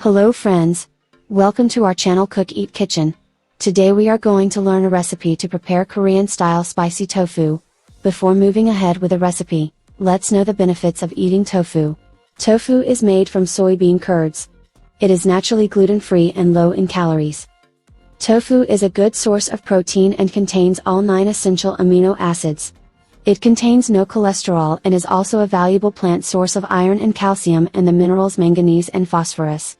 Hello friends! Welcome to our channel Cook Eat Kitchen. Today we are going to learn a recipe to prepare Korean-style spicy tofu. Before moving ahead with the recipe, let's know the benefits of eating tofu. Tofu is made from soybean curds. It is naturally gluten-free and low in calories. Tofu is a good source of protein and contains all 9 essential amino acids. It contains no cholesterol and is also a valuable plant source of iron and calcium and the minerals manganese and phosphorus.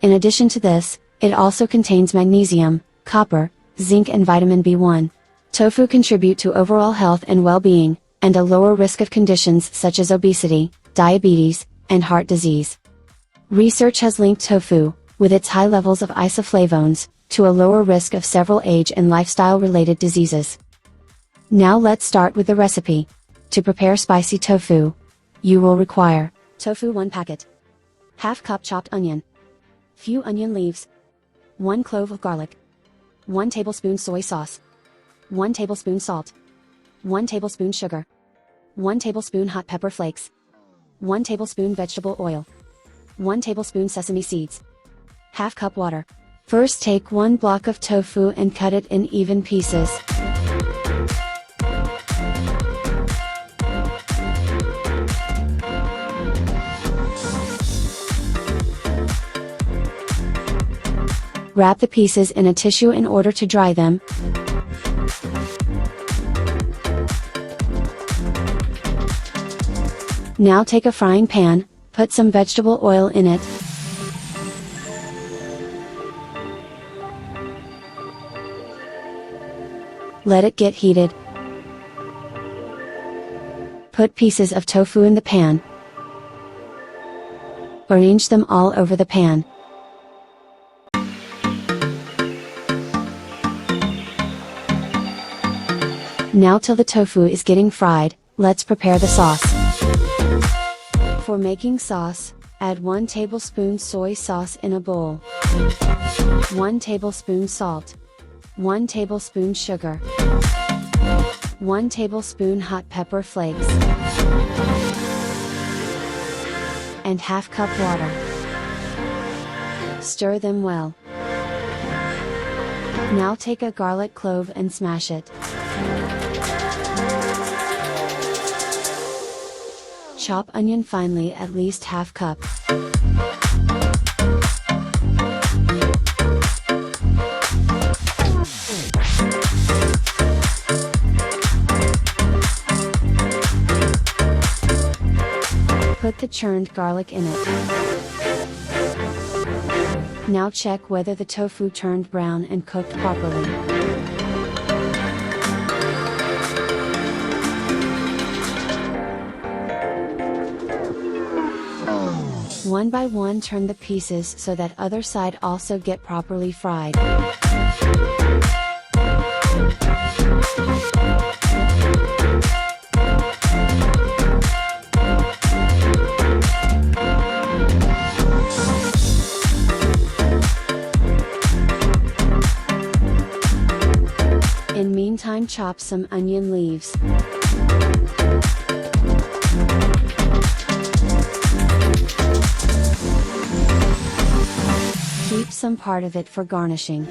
In addition to this, it also contains magnesium, copper, zinc and vitamin B1. Tofu contribute to overall health and well-being, and a lower risk of conditions such as obesity, diabetes, and heart disease. Research has linked tofu, with its high levels of isoflavones, to a lower risk of several age and lifestyle-related diseases. Now let's start with the recipe. To prepare spicy tofu, you will require tofu 1 packet, half cup chopped onion, few onion leaves, 1 clove of garlic, 1 tablespoon soy sauce, 1 tablespoon salt, 1 tablespoon sugar, 1 tablespoon hot pepper flakes, 1 tablespoon vegetable oil, 1 tablespoon sesame seeds, half cup water. First take 1 block of tofu and cut it in even pieces. Wrap the pieces in a tissue in order to dry them. Now take a frying pan, put some vegetable oil in it. Let it get heated. Put pieces of tofu in the pan. Arrange them all over the pan. Now till the tofu is getting fried, let's prepare the sauce. For making sauce, add 1 tablespoon soy sauce in a bowl, 1 tablespoon salt, 1 tablespoon sugar, 1 tablespoon hot pepper flakes, and half cup water. Stir them well. Now take a garlic clove and smash it. Chop onion finely at least half cup. Put the churned garlic in it. Now check whether the tofu turned brown and cooked properly. One by one turn the pieces so that other side also get properly fried. In meantime, chop some onion leaves. Keep some part of it for garnishing.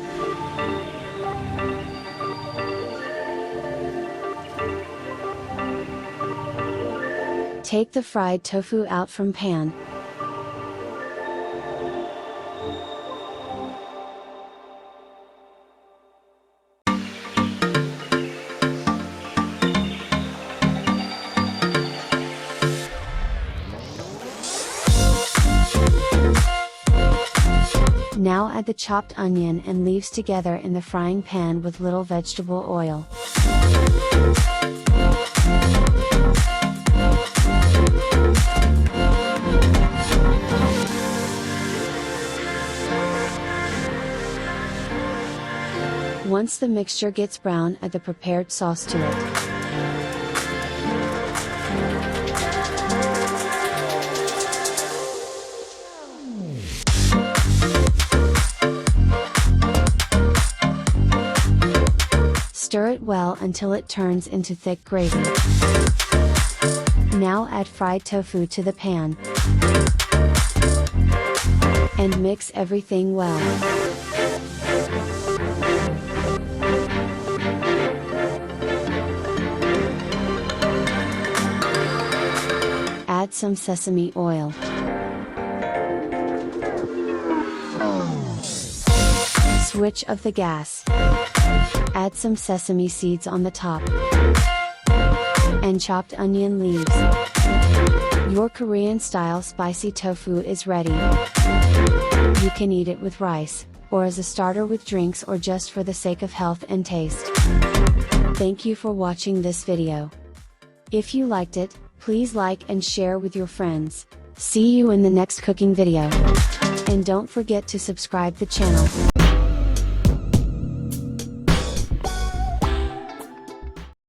Take the fried tofu out from pan. Now add the chopped onion and leaves together in the frying pan with little vegetable oil. Once the mixture gets brown, add the prepared sauce to it. Stir it well until it turns into thick gravy. Now add fried tofu to the pan. and mix everything well. Add some sesame oil. Switch off the gas. Add some sesame seeds on the top. And chopped onion leaves. Your Korean-style spicy tofu is ready. You can eat it with rice, or as a starter with drinks, or just for the sake of health and taste. Thank you for watching this video. If you liked it, please like and share with your friends. See you in the next cooking video. And don't forget to subscribe the channel.